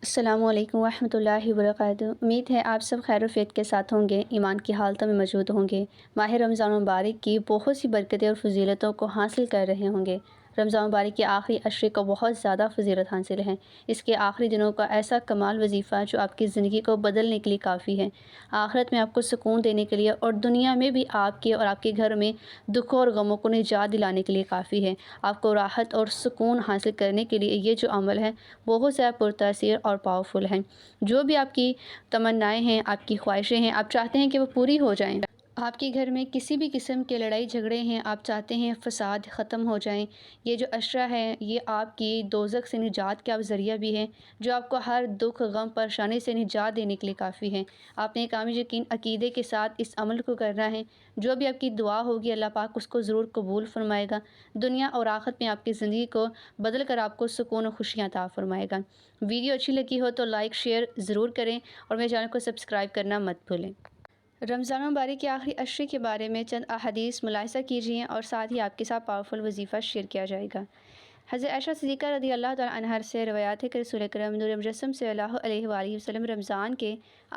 السلام علیکم ورحمۃ اللہ وبرکاتہ۔ امید ہے آپ سب خیر و عافیت کے ساتھ ہوں گے، ایمان کی حالتوں میں موجود ہوں گے، ماہ رمضان مبارک کی بہت سی برکتیں اور فضیلتوں کو حاصل کر رہے ہوں گے۔ رمضان مبارک کے آخری عشرے کو بہت زیادہ فضیلت حاصل ہے۔ اس کے آخری دنوں کا ایسا کمال وظیفہ جو آپ کی زندگی کو بدلنے کے لیے کافی ہے، آخرت میں آپ کو سکون دینے کے لیے اور دنیا میں بھی آپ کے اور آپ کے گھر میں دکھوں اور غموں کو نجات دلانے کے لیے کافی ہے۔ آپ کو راحت اور سکون حاصل کرنے کے لیے یہ جو عمل ہے بہت زیادہ پرتاثیر اور پاورفل ہے۔ جو بھی آپ کی تمنائیں ہیں، آپ کی خواہشیں ہیں، آپ چاہتے ہیں کہ وہ پوری ہو جائیں۔ آپ کے گھر میں کسی بھی قسم کے لڑائی جھگڑے ہیں، آپ چاہتے ہیں فساد ختم ہو جائیں، یہ جو عشرہ ہے یہ آپ کی دوزخ سے نجات کا ذریعہ بھی ہے، جو آپ کو ہر دکھ غم پریشانی سے نجات دینے کے لیے کافی ہے۔ آپ نے کامل یقین عقیدے کے ساتھ اس عمل کو کرنا ہے۔ جو بھی آپ کی دعا ہوگی اللہ پاک اس کو ضرور قبول فرمائے گا، دنیا اور آخرت میں آپ کی زندگی کو بدل کر آپ کو سکون و خوشیاں عطا فرمائے گا۔ ویڈیو اچھی لگی ہو تو لائک شیئر ضرور کریں اور میرے چینل کو سبسکرائب کرنا مت بھولیں۔ رمضان مبارک کے آخری عشرے کے بارے میں چند احادیث ملاحظہ کیجیے اور ساتھ ہی آپ کے ساتھ پاورفل وظیفہ شیئر کیا جائے گا۔ حضرت عائشہ صدیقہ رضی اللہ تعالیٰ عنہا سے روایت ہے کہ رسول اکرم نور مجسم صلی اللہ علیہ وآلہ وسلم رمضان کے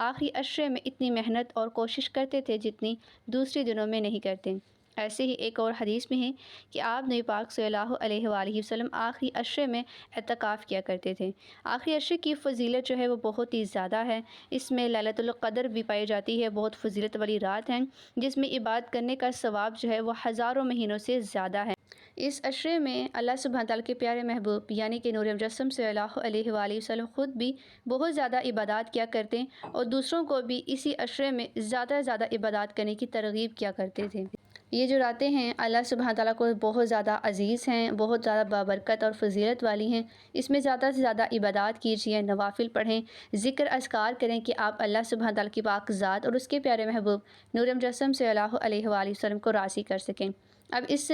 آخری عشرے میں اتنی محنت اور کوشش کرتے تھے جتنی دوسرے دنوں میں نہیں کرتے۔ ایسے ہی ایک اور حدیث میں ہے کہ آپ نبی پاک صلی اللہ علیہ وآلہ وسلم آخری عشرے میں اعتکاف کیا کرتے تھے۔ آخری عشرے کی فضیلت جو ہے وہ بہت ہی زیادہ ہے۔ اس میں لیلۃ القدر بھی پائی جاتی ہے، بہت فضیلت والی رات ہے جس میں عبادت کرنے کا ثواب جو ہے وہ ہزاروں مہینوں سے زیادہ ہے۔ اس عشرے میں اللہ سبحانہ تعالیٰ کے پیارے محبوب یعنی کہ نور مجسم صلی اللہ علیہ وآلہ وسلم خود بھی بہت زیادہ عبادات کیا کرتے اور دوسروں کو بھی اسی عشرے میں زیادہ سے زیادہ عبادات کرنے کی ترغیب کیا کرتے تھے۔ یہ جو راتیں ہیں اللہ سبحانہ تعالیٰ کو بہت زیادہ عزیز ہیں، بہت زیادہ بابرکت اور فضیلت والی ہیں۔ اس میں زیادہ سے زیادہ عبادات کیجیے، نوافل پڑھیں، ذکر اذکار کریں کہ آپ اللہ سبحانہ تعالیٰ کی پاک ذات اور اس کے پیارے محبوب نور مجسم صلی اللہ علیہ وآلہ وسلم کو راضی کر سکیں۔ اب اس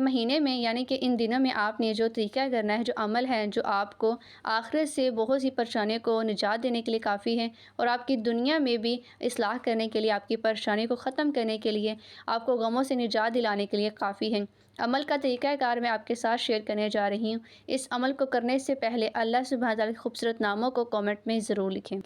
مہینے میں یعنی کہ ان دنوں میں آپ نے جو طریقہ کرنا ہے، جو عمل ہے جو آپ کو آخرت سے بہت سی پریشانیوں کو نجات دینے کے لیے کافی ہے اور آپ کی دنیا میں بھی اصلاح کرنے کے لیے، آپ کی پریشانی کو ختم کرنے کے لیے، آپ کو غموں سے نجات دلانے کے لیے کافی ہے۔ عمل کا طریقہ کار میں آپ کے ساتھ شیئر کرنے جا رہی ہوں۔ اس عمل کو کرنے سے پہلے اللہ سبحانہ تعالیٰ کے خوبصورت ناموں کو کامنٹ میں ضرور لکھیں۔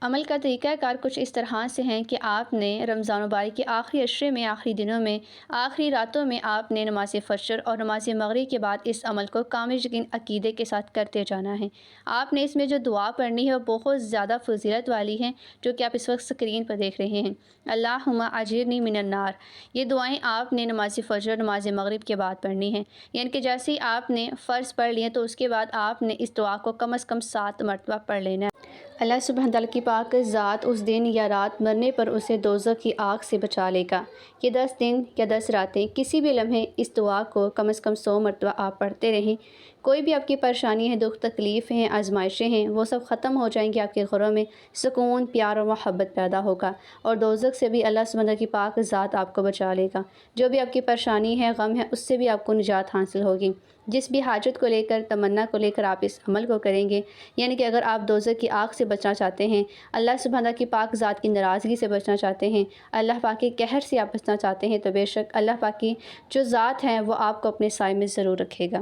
عمل کا طریقہ کار کچھ اس طرح سے ہیں کہ آپ نے رمضان مبارک کے آخری عشرے میں، آخری دنوں میں، آخری راتوں میں آپ نے نماز فجر اور نماز مغرب کے بعد اس عمل کو کامل یقین عقیدے کے ساتھ کرتے جانا ہے۔ آپ نے اس میں جو دعا پڑھنی ہے وہ بہت زیادہ فضیلت والی ہے جو کہ آپ اس وقت اسکرین پر دیکھ رہے ہیں۔ اللہم اجرنی من النار، یہ دعائیں آپ نے نماز فجر نماز مغرب کے بعد پڑھنی ہیں، یعنی کہ جیسے ہی آپ نے فرض پڑھ لیے تو اس کے بعد آپ نے اس دعا کو کم از کم 7 مرتبہ پڑھ لینا ہے۔ اللہ سبحانہ تعالیٰ کی پاک ذات اس دن یا رات مرنے پر اسے دوزخ کی آگ سے بچا لے گا۔ یہ 10 دن یا 10 راتیں کسی بھی لمحے اس دعا کو کم از کم 100 مرتبہ آپ پڑھتے رہیں۔ کوئی بھی آپ کی پریشانی ہے، دکھ تکلیف ہیں، آزمائشیں ہیں، وہ سب ختم ہو جائیں گی، آپ کے گھروں میں سکون، پیار اور محبت پیدا ہوگا اور دوزخ سے بھی اللہ سبحانہ تعالیٰ کی پاک ذات آپ کو بچا لے گا۔ جو بھی آپ کی پریشانی ہے، غم ہے، اس سے بھی آپ کو نجات حاصل ہوگی۔ جس بھی حاجت کو لے کر، تمنا کو لے کر آپ اس عمل کو کریں گے، یعنی کہ اگر آپ دوزخ کی آگ سے بچنا چاہتے ہیں، اللہ سبحانہ تعالیٰ کی پاک ذات کی ناراضگی سے بچنا چاہتے ہیں، اللہ پاک کے قہر سے آپ بچنا چاہتے ہیں، تو بے شک اللہ پاک کی جو ذات ہے وہ آپ کو اپنے سائے میں ضرور رکھے گا۔